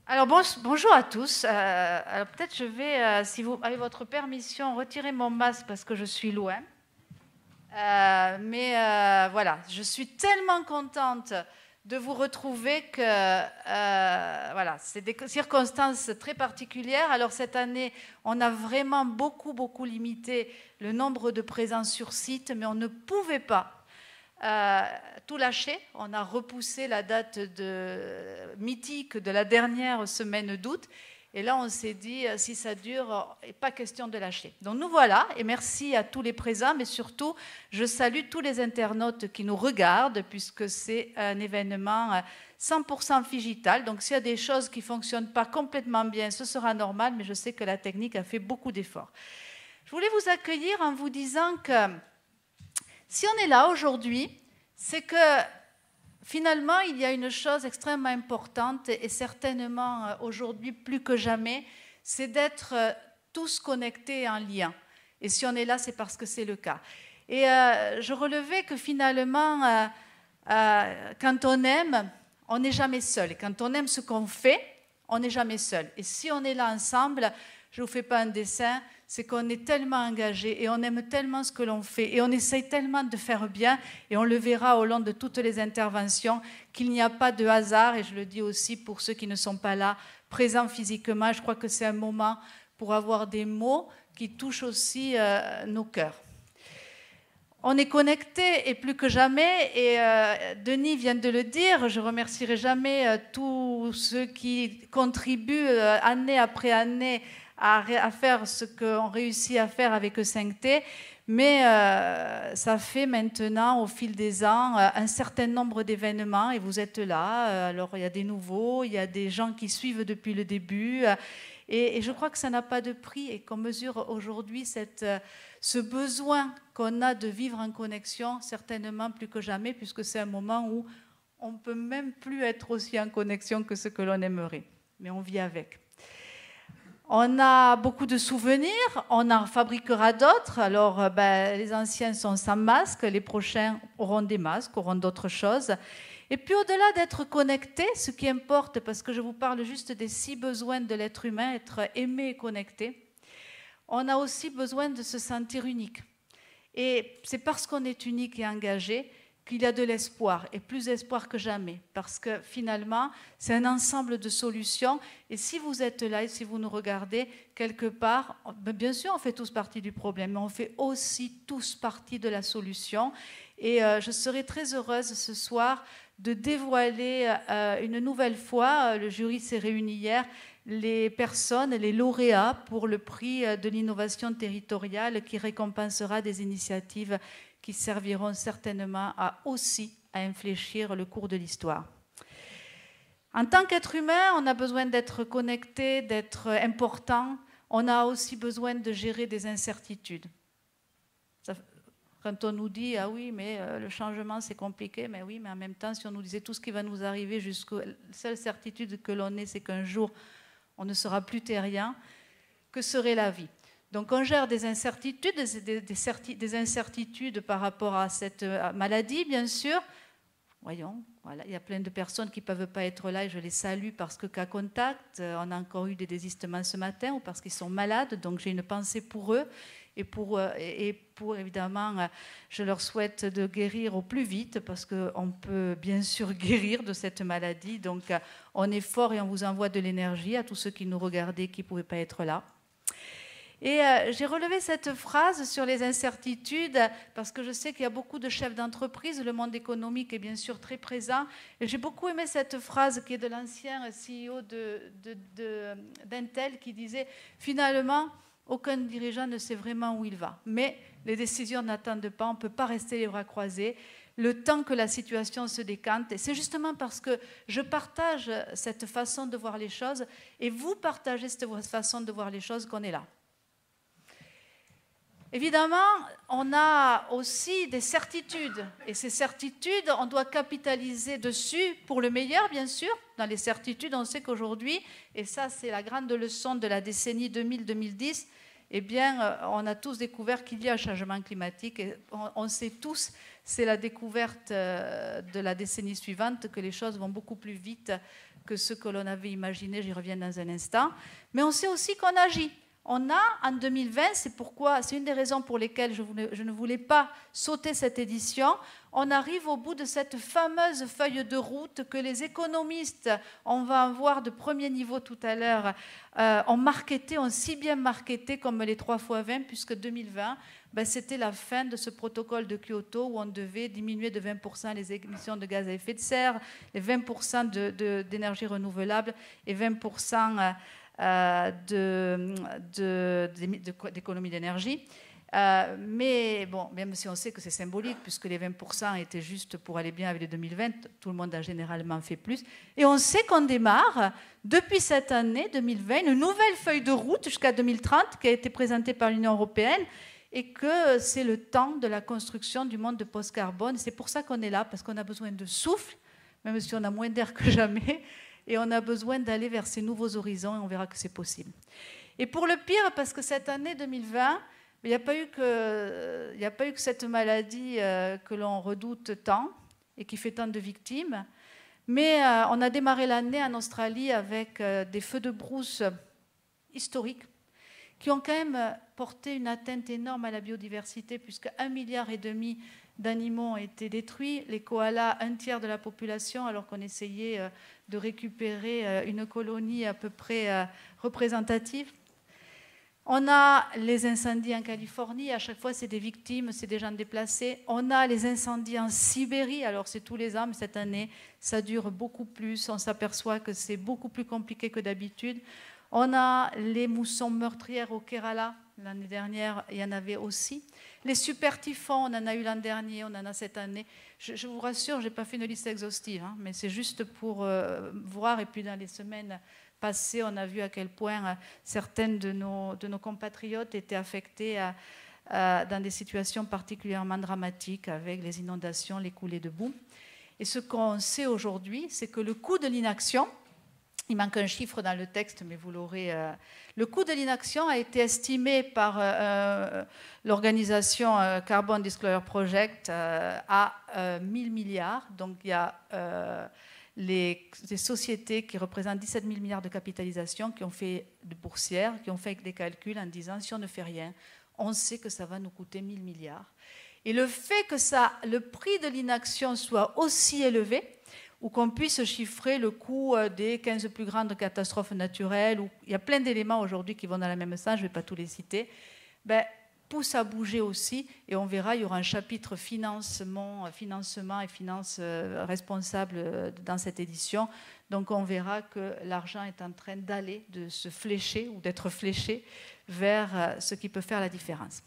Alors bonjour à tous. Alors peut-être je vais, si vous avez votre permission, retirer mon masque parce que je suis loin. Voilà, je suis tellement contente de vous retrouver que voilà, c'est des circonstances très particulières. Alors cette année, on a vraiment beaucoup limité le nombre de présences sur site, mais on ne pouvait pas tout lâché. On a repoussé la date mythique de la dernière semaine d'août. Et là, on s'est dit, si ça dure, pas question de lâcher. Donc nous voilà, et merci à tous les présents, mais surtout, je salue tous les internautes qui nous regardent, puisque c'est un événement 100% digital. Donc s'il y a des choses qui ne fonctionnent pas complètement bien, ce sera normal, mais je sais que la technique a fait beaucoup d'efforts. Je voulais vous accueillir en vous disant que si on est là aujourd'hui, c'est que finalement, il y a une chose extrêmement importante et certainement aujourd'hui plus que jamais, c'est d'être tous connectés et en lien. Et si on est là, c'est parce que c'est le cas. Et je relevais que finalement, quand on aime, on n'est jamais seul. Et quand on aime ce qu'on fait, on n'est jamais seul. Et si on est là ensemble, je ne vous fais pas un dessin, c'est qu'on est tellement engagé et on aime tellement ce que l'on fait et on essaye tellement de faire bien et on le verra au long de toutes les interventions qu'il n'y a pas de hasard, et je le dis aussi pour ceux qui ne sont pas là, présents physiquement. Je crois que c'est un moment pour avoir des mots qui touchent aussi nos cœurs. On est connectés et plus que jamais, et Denis vient de le dire, je ne remercierai jamais tous ceux qui contribuent année après année à faire ce qu'on réussit à faire avec E5T, mais ça fait maintenant, au fil des ans, un certain nombre d'événements, et vous êtes là. Alors, il y a des nouveaux, il y a des gens qui suivent depuis le début, et je crois que ça n'a pas de prix, et qu'on mesure aujourd'hui ce besoin qu'on a de vivre en connexion, certainement plus que jamais, puisque c'est un moment où on ne peut même plus être aussi en connexion que ce que l'on aimerait, mais on vit avec. On a beaucoup de souvenirs, on en fabriquera d'autres. Alors, les anciens sont sans masque, les prochains auront des masques, auront d'autres choses. Et puis, au-delà d'être connecté, ce qui importe, parce que je vous parle juste des 6 besoins de l'être humain, être aimé et connecté, on a aussi besoin de se sentir unique. Et c'est parce qu'on est unique et engagé qu'il y a de l'espoir, et plus d'espoir que jamais, parce que finalement, c'est un ensemble de solutions, et si vous êtes là et si vous nous regardez, quelque part, bien sûr, on fait tous partie du problème, mais on fait aussi tous partie de la solution, et je serai très heureuse ce soir de dévoiler une nouvelle fois, le jury s'est réuni hier, les personnes, les lauréats pour le prix de l'innovation territoriale qui récompensera des initiatives qui serviront certainement aussi à infléchir le cours de l'histoire. En tant qu'être humain, on a besoin d'être connecté, d'être important. On a aussi besoin de gérer des incertitudes. Quand on nous dit « Ah oui, mais le changement, c'est compliqué », mais oui, mais en même temps, si on nous disait tout ce qui va nous arriver, la seule certitude que l'on ait, c'est qu'un jour, on ne sera plus terrien, que serait la vie ? Donc on gère des incertitudes, des incertitudes par rapport à cette maladie, bien sûr. Voyons, voilà, il y a plein de personnes qui ne peuvent pas être là et je les salue parce que cas contact, on a encore eu des désistements ce matin ou parce qu'ils sont malades, donc j'ai une pensée pour eux et pour évidemment, je leur souhaite de guérir au plus vite parce qu'on peut bien sûr guérir de cette maladie. Donc on est fort et on vous envoie de l'énergie à tous ceux qui nous regardaient qui ne pouvaient pas être là. Et j'ai relevé cette phrase sur les incertitudes parce que je sais qu'il y a beaucoup de chefs d'entreprise, le monde économique est bien sûr très présent. Et j'ai beaucoup aimé cette phrase qui est de l'ancien CEO d'Intel qui disait « Finalement, aucun dirigeant ne sait vraiment où il va. Mais les décisions n'attendent pas, on ne peut pas rester les bras croisés. Le temps que la situation se décante. » Et c'est justement parce que je partage cette façon de voir les choses et vous partagez cette façon de voir les choses qu'on est là. Évidemment, on a aussi des certitudes. Et ces certitudes, on doit capitaliser dessus pour le meilleur, bien sûr. Dans les certitudes, on sait qu'aujourd'hui, et ça c'est la grande leçon de la décennie 2000-2010, eh bien, on a tous découvert qu'il y a un changement climatique. Et on sait tous, c'est la découverte de la décennie suivante, que les choses vont beaucoup plus vite que ce que l'on avait imaginé. J'y reviens dans un instant. Mais on sait aussi qu'on agit. On a, en 2020, c'est une des raisons pour lesquelles je ne voulais pas sauter cette édition, on arrive au bout de cette fameuse feuille de route que les économistes, on va en voir de premier niveau tout à l'heure, ont si bien marketé comme les 3x20, puisque 2020, c'était la fin de ce protocole de Kyoto où on devait diminuer de 20% les émissions de gaz à effet de serre, les 20% d'énergie renouvelable et 20% d'économie d'énergie. Mais bon, même si on sait que c'est symbolique, puisque les 20% étaient juste pour aller bien avec les 2020, tout le monde a généralement fait plus. Et on sait qu'on démarre, depuis cette année 2020, une nouvelle feuille de route jusqu'à 2030 qui a été présentée par l'Union européenne, et que c'est le temps de la construction du monde de post-carbone. C'est pour ça qu'on est là, parce qu'on a besoin de souffle, même si on a moins d'air que jamais, et on a besoin d'aller vers ces nouveaux horizons, et on verra que c'est possible. Et pour le pire, parce que cette année 2020, il n'y a pas eu que cette maladie que l'on redoute tant, et qui fait tant de victimes, mais on a démarré l'année en Australie avec des feux de brousse historiques, qui ont quand même porté une atteinte énorme à la biodiversité, puisque 1,5 milliard d'animaux ont été détruits, les koalas, 1/3 de la population, alors qu'on essayait de récupérer une colonie à peu près représentative. On a les incendies en Californie, à chaque fois c'est des victimes, c'est des gens déplacés. On a les incendies en Sibérie, alors c'est tous les ans, mais cette année ça dure beaucoup plus, on s'aperçoit que c'est beaucoup plus compliqué que d'habitude. On a les moussons meurtrières au Kerala, l'année dernière, il y en avait aussi. Les super typhons, on en a eu l'an dernier, on en a cette année. Je vous rassure, je n'ai pas fait une liste exhaustive, mais c'est juste pour voir. Et puis dans les semaines passées, on a vu à quel point certaines de nos compatriotes étaient affectés dans des situations particulièrement dramatiques, avec les inondations, les coulées de boue. Et ce qu'on sait aujourd'hui, c'est que le coût de l'inaction, il manque un chiffre dans le texte, mais vous l'aurez. Le coût de l'inaction a été estimé par l'organisation Carbon Disclosure Project à 1 000 milliards. Donc il y a des sociétés qui représentent 17 000 milliards de capitalisation, qui ont fait de boursières, qui ont fait des calculs en disant si on ne fait rien, on sait que ça va nous coûter 1 000 milliards. Et le fait que le prix de l'inaction soit aussi élevé, ou qu'on puisse chiffrer le coût des 15 plus grandes catastrophes naturelles, où il y a plein d'éléments aujourd'hui qui vont dans le même sens, je ne vais pas tous les citer, pousse à bouger aussi, et on verra, il y aura un chapitre financement et finances responsables dans cette édition, donc on verra que l'argent est en train d'aller, de se flécher, ou d'être fléché vers ce qui peut faire la différence.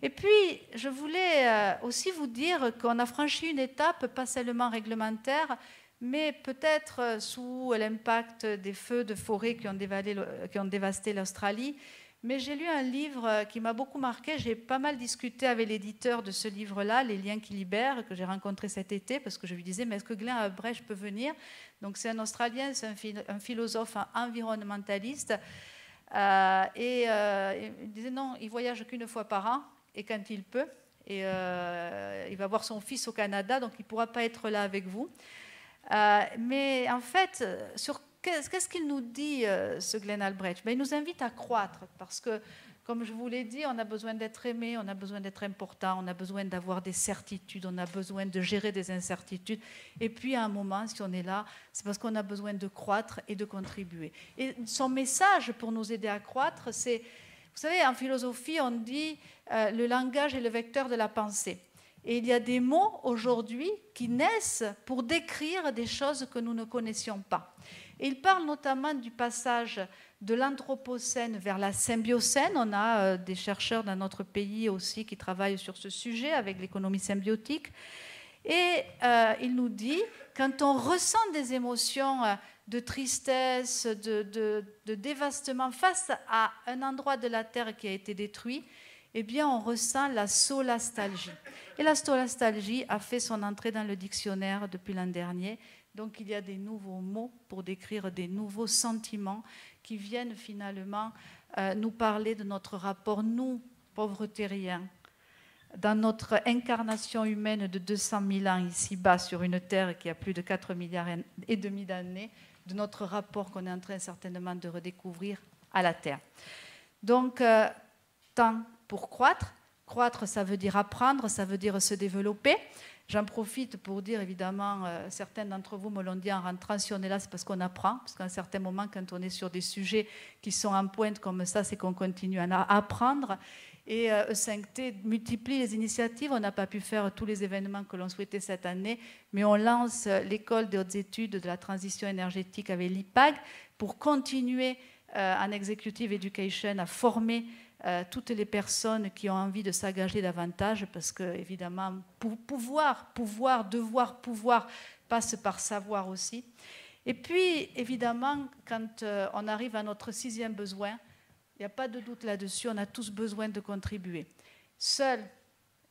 Et puis, je voulais aussi vous dire qu'on a franchi une étape, pas seulement réglementaire, mais peut-être sous l'impact des feux de forêt qui ont dévasté l'Australie. Mais j'ai lu un livre qui m'a beaucoup marqué. J'ai pas mal discuté avec l'éditeur de ce livre-là, Les liens qui libèrent, que j'ai rencontré cet été, parce que je lui disais, mais est-ce que Glenn Albrecht peut venir? Donc c'est un Australien, c'est un philosophe environnementaliste. Il disait non, il voyage qu'une fois par an, et quand il peut, et il va voir son fils au Canada, donc il ne pourra pas être là avec vous. Mais en fait, qu'est-ce qu'il nous dit, ce Glenn Albrecht? Il nous invite à croître, parce que, comme je vous l'ai dit, on a besoin d'être aimé, on a besoin d'être important, on a besoin d'avoir des certitudes, on a besoin de gérer des incertitudes. Et puis, à un moment, si on est là, c'est parce qu'on a besoin de croître et de contribuer. Et son message pour nous aider à croître, c'est, vous savez, en philosophie, on dit le langage est le vecteur de la pensée. Et il y a des mots aujourd'hui qui naissent pour décrire des choses que nous ne connaissions pas. Et il parle notamment du passage de l'anthropocène vers la symbiocène. On a des chercheurs dans notre pays aussi qui travaillent sur ce sujet avec l'économie symbiotique. Et il nous dit, quand on ressent des émotions de tristesse, de dévastement face à un endroit de la Terre qui a été détruit, eh bien, on ressent la solastalgie. Et la solastalgie a fait son entrée dans le dictionnaire depuis l'an dernier. Donc il y a des nouveaux mots pour décrire des nouveaux sentiments qui viennent finalement nous parler de notre rapport, nous, pauvres terriens, dans notre incarnation humaine de 200 000 ans ici-bas sur une Terre qui a plus de 4,5 milliards d'années, de notre rapport qu'on est en train certainement de redécouvrir à la Terre. Donc, temps pour croître. Croître, ça veut dire apprendre, ça veut dire se développer. J'en profite pour dire, évidemment, certains d'entre vous me l'ont dit en rentrant, si on est là, c'est parce qu'on apprend, parce qu'à un certain moment, quand on est sur des sujets qui sont en pointe comme ça, c'est qu'on continue à apprendre. Et E5T multiplie les initiatives. On n'a pas pu faire tous les événements que l'on souhaitait cette année, mais on lance l'école des hautes études de la transition énergétique avec l'IPAG pour continuer en Executive Education à former toutes les personnes qui ont envie de s'engager davantage, parce que, évidemment, pouvoir passe par savoir aussi. Et puis, évidemment, quand on arrive à notre 6e besoin, il n'y a pas de doute là-dessus, on a tous besoin de contribuer. Seul,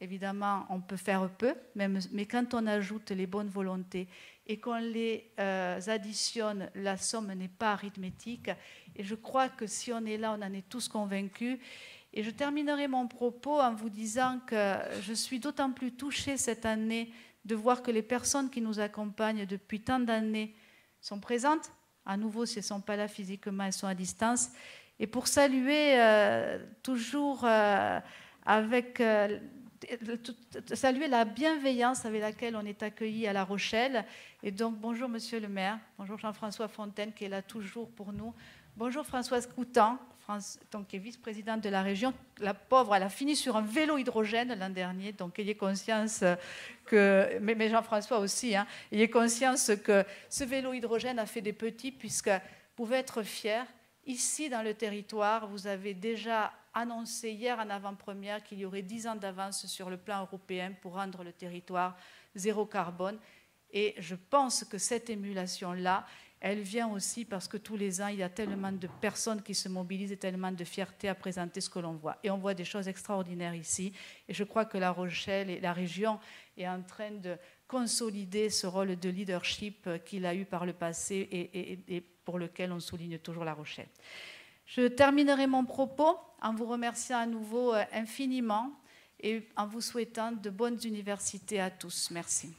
évidemment, on peut faire peu, mais quand on ajoute les bonnes volontés et qu'on les additionne, la somme n'est pas arithmétique. Et je crois que si on est là, on en est tous convaincus. Et je terminerai mon propos en vous disant que je suis d'autant plus touchée cette année de voir que les personnes qui nous accompagnent depuis tant d'années sont présentes. À nouveau, si elles ne sont pas là physiquement, elles sont à distance. Et pour saluer toujours saluer la bienveillance avec laquelle on est accueillis à La Rochelle. Et donc, bonjour Monsieur le maire, bonjour Jean-François Fontaine qui est là toujours pour nous. Bonjour Françoise Coutan, qui est vice-présidente de la région. La pauvre, elle a fini sur un vélo hydrogène l'an dernier, donc ayez conscience que, mais Jean-François aussi, hein, ayez conscience que ce vélo hydrogène a fait des petits, puisque vous pouvez être fiers. Ici, dans le territoire, vous avez déjà annoncé hier en avant-première qu'il y aurait 10 ans d'avance sur le plan européen pour rendre le territoire zéro carbone. Et je pense que cette émulation-là, elle vient aussi parce que tous les ans, il y a tellement de personnes qui se mobilisent et tellement de fierté à présenter ce que l'on voit. Et on voit des choses extraordinaires ici. Et je crois que La Rochelle et la région est en train de consolider ce rôle de leadership qu'il a eu par le passé et pour lequel on souligne toujours La Rochelle. Je terminerai mon propos en vous remerciant à nouveau infiniment et en vous souhaitant de bonnes universités à tous. Merci.